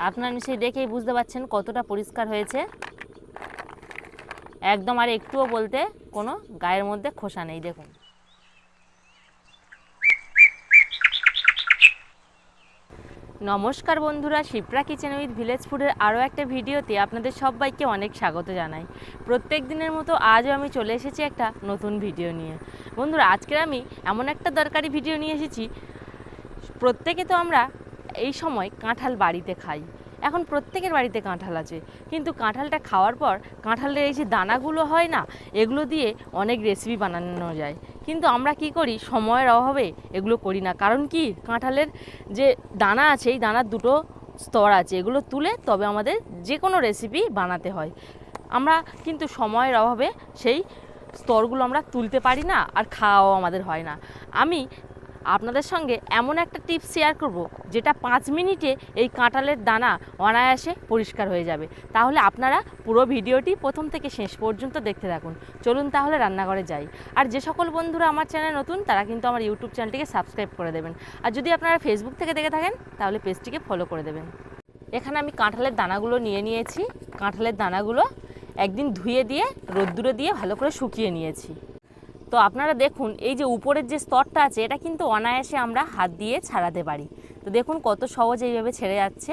আপনারা নিশ্চয়ই দেখেই বুঝতে পারছেন কতটা পরিষ্কার হয়েছে, একদম আর একটুও বলতে কোনো গায়ের মধ্যে খোসা নেই। দেখুন নমস্কার বন্ধুরা, শিপ্রা কিচেন উইথ ভিলেজ ফুডের আরও একটা ভিডিওতে আপনাদের সবাইকে অনেক স্বাগত জানাই। প্রত্যেক দিনের মতো আজও আমি চলে এসেছি একটা নতুন ভিডিও নিয়ে। বন্ধুরা, আজকের আমি এমন একটা দরকারি ভিডিও নিয়ে এসেছি। প্রত্যেকে তো আমরা এই সময় কাঁঠাল বাড়িতে খাই, এখন প্রত্যেকের বাড়িতে কাঁঠাল আছে, কিন্তু কাঁঠালটা খাওয়ার পর কাঁঠালের এই যে দানাগুলো হয় না, এগুলো দিয়ে অনেক রেসিপি বানানো যায়, কিন্তু আমরা কি করি, সময়ের অভাবে এগুলো করি না। কারণ কি, কাঁঠালের যে দানা আছে, এই দানার দুটো স্তর আছে, এগুলো তুলে তবে আমাদের যে কোনো রেসিপি বানাতে হয়। আমরা কিন্তু সময়ের অভাবে সেই স্তরগুলো আমরা তুলতে পারি না, আর খাওয়াও আমাদের হয় না। আমি আপনাদের সঙ্গে এমন একটা টিপস শেয়ার করব, যেটা 5 মিনিটে এই কাঁঠালের দানা অনায়াসে পরিষ্কার হয়ে যাবে। তাহলে আপনারা পুরো ভিডিওটি প্রথম থেকে শেষ পর্যন্ত দেখতে থাকুন। চলুন তাহলে রান্নাঘরে যাই। আর যে সকল বন্ধুরা আমার চ্যানেল নতুন, তারা কিন্তু আমার ইউটিউব চ্যানেলটিকে সাবস্ক্রাইব করে দেবেন। আর যদি আপনারা ফেসবুক থেকে দেখে থাকেন, তাহলে পেজটিকে ফলো করে দেবেন। এখানে আমি কাঁঠালের দানাগুলো নিয়ে নিয়েছি। কাঁঠালের দানাগুলো একদিন ধুয়ে দিয়ে রোদ্দুরে দিয়ে ভালো করে শুকিয়ে নিয়েছি। তো আপনারা দেখুন, এই যে উপরের যে স্তরটা আছে, এটা কিন্তু অনায়াসে আমরা হাত দিয়ে ছাড়াতে পারি। তো দেখুন কত সহজে এইভাবে ছেড়ে যাচ্ছে।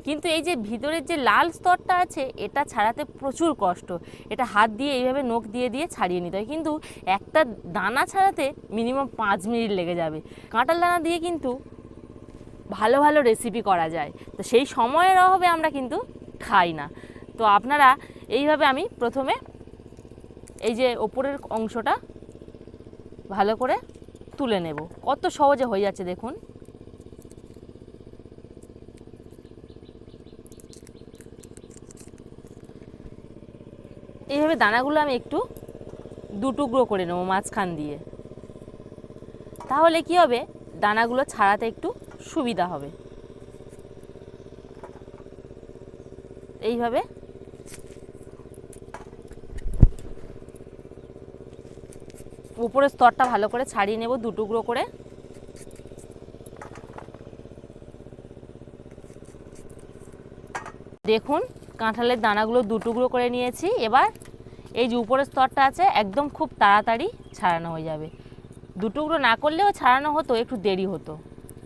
কিন্তু এই যে ভিতরের যে লাল স্তরটা আছে, এটা ছাড়াতে প্রচুর কষ্ট। এটা হাত দিয়ে এইভাবে নখ দিয়ে দিয়ে ছাড়িয়ে নিতে হয়, কিন্তু একটা দানা ছাড়াতে মিনিমাম 5 মিনিট লেগে যাবে। কাঁঠাল দানা দিয়ে কিন্তু ভালো ভালো রেসিপি করা যায়, তো সেই সময়ের অভাবে আমরা কিন্তু খাই না। তো আপনারা এইভাবে, আমি প্রথমে এই যে ওপরের অংশটা ভালো করে তুলে নেব। কত সহজে হয়ে যাচ্ছে দেখুন। এইভাবে দানাগুলো আমি একটু দু টুকরো করে নেব মাঝখান দিয়ে, তাহলে কি হবে, দানাগুলো ছাড়াতে একটু সুবিধা হবে। এইভাবে উপরের স্তরটা ভালো করে ছাড়িয়ে নেব দু টুকরো করে। দেখুন কাঁঠালের দানাগুলো দু টুকরো করে নিয়েছি। এবার এই যে উপরের স্তরটা আছে, একদম খুব তাড়াতাড়ি ছাড়ানো হয়ে যাবে। দু টুকরো না করলেও ছাড়ানো হতো, একটু দেরি হতো।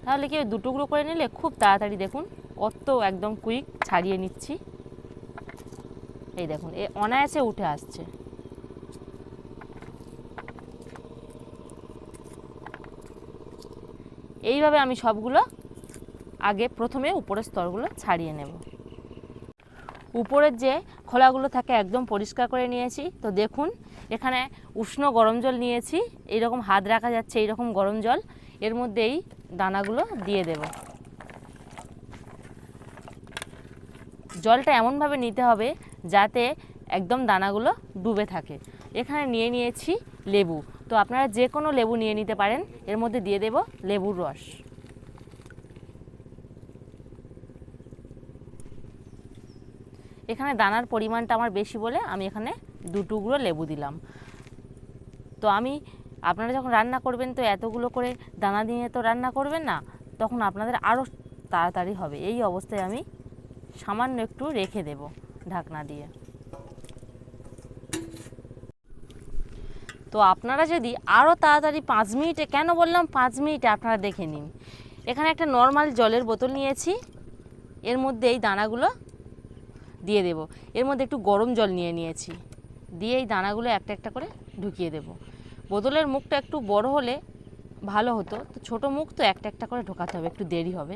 তাহলে কি, দু টুকরো করে নিলে খুব তাড়াতাড়ি, দেখুন কত একদম কুইক ছাড়িয়ে নিচ্ছি। এই দেখুন, এ অনায়াসে উঠে আসছে। এইভাবে আমি সবগুলো আগে প্রথমে উপরের স্তরগুলো ছাড়িয়ে নেব। উপরের যে খোলাগুলো থাকে একদম পরিষ্কার করে নিয়েছি। তো দেখুন, এখানে উষ্ণ গরম জল নিয়েছি, এইরকম হাত রাখা যাচ্ছে এইরকম গরম জল, এর মধ্যে এই দানাগুলো দিয়ে দেব। জলটা এমনভাবে নিতে হবে যাতে একদম দানাগুলো ডুবে থাকে। এখানে নিয়ে নিয়েছি লেবু, তো আপনারা যে কোনো লেবু নিয়ে নিতে পারেন। এর মধ্যে দিয়ে দেব লেবুর রস। এখানে দানার পরিমাণটা আমার বেশি বলে আমি এখানে দু টুকরো লেবু দিলাম। তো আপনারা যখন রান্না করবেন, তো এতগুলো করে দানা দিয়ে তো রান্না করবেন না, তখন আপনাদের আরও তাড়াতাড়ি হবে। এই অবস্থায় আমি সামান্য একটু রেখে দেব ঢাকনা দিয়ে। তো আপনারা যদি আরও তাড়াতাড়ি 5 মিনিটে, কেন বললাম 5 মিনিটে, আপনারা দেখে নিন। এখানে একটা নর্মাল জলের বোতল নিয়েছি, এর মধ্যে এই দানাগুলো দিয়ে দেব। এর মধ্যে একটু গরম জল নিয়ে নিয়েছি, দিয়ে এই দানাগুলো একটা একটা করে ঢুকিয়ে দেব। বোতলের মুখটা একটু বড় হলে ভালো হতো, তো ছোটো মুখ তো একটা একটা করে ঢোকাতে হবে, একটু দেরি হবে।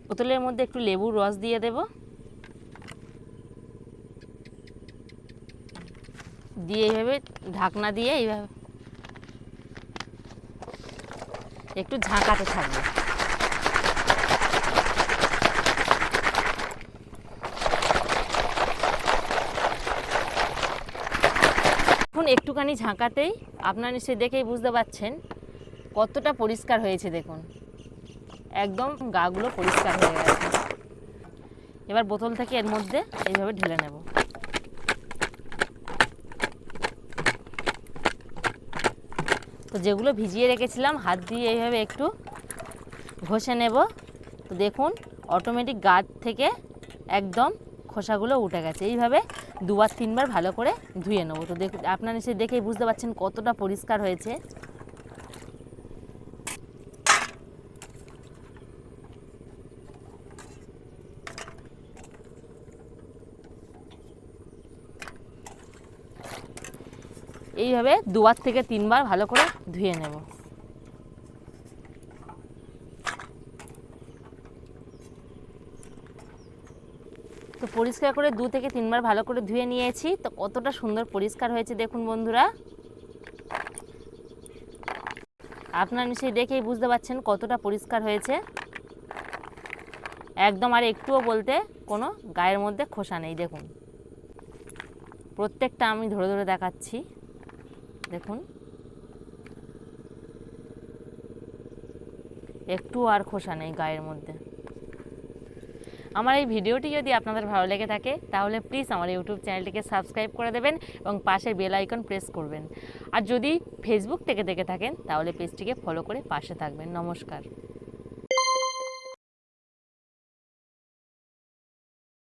বোতলের মধ্যে একটু লেবুর রস দিয়ে দেব, দিয়ে এইভাবে ঢাকনা দিয়ে এইভাবে একটু ঝাঁকাতে থাকবে। এখন একটুখানি ঝাঁকাতেই আপনারা নিশ্চয়ই দেখেই বুঝতে পারছেন কতটা পরিষ্কার হয়েছে। দেখুন একদম গাগুলো পরিষ্কার হয়ে গেছে। এবার বোতল থেকে এর মধ্যে এইভাবে ঢেলে নেব। তো যেগুলো ভিজিয়ে রেখেছিলাম, হাত দিয়ে এইভাবে একটু ঘষে নেব। তো দেখুন অটোমেটিক গাছ থেকে একদম খোসাগুলো উঠে গেছে। এইভাবে 2-3 বার ভালো করে ধুয়ে নেব। তো দেখুন আপনারা এসে দেখেই বুঝতে পারছেন কতটা পরিষ্কার হয়েছে। এইভাবে 2-3 বার ভালো করে ধুয়ে নেব। তো পরিষ্কার করে 2-3 বার ভালো করে ধুয়ে নিয়েছি। তো কতটা সুন্দর পরিষ্কার হয়েছে দেখুন বন্ধুরা। আপনারা নিশ্চয়ই দেখেই বুঝতে পারছেন কতটা পরিষ্কার হয়েছে। একদম আর একটুও বলতে কোনো গায়ের মধ্যে খোসা নেই। দেখুন প্রত্যেকটা আমি ধরে ধরে দেখাচ্ছি। দেখুন একটু আর খোসা নেই গায়ের মধ্যে। আমার এই ভিডিওটি যদি আপনাদের ভালো লেগে থাকে তাহলে প্লিজ আমার ইউটিউব চ্যানেলটিকে সাবস্ক্রাইব করে দেবেন এবং পাশের বেল আইকন প্রেস করবেন। আর যদি ফেসবুক থেকে দেখে থাকেন তাহলে পেজটিকে ফলো করে পাশে থাকবেন। নমস্কার।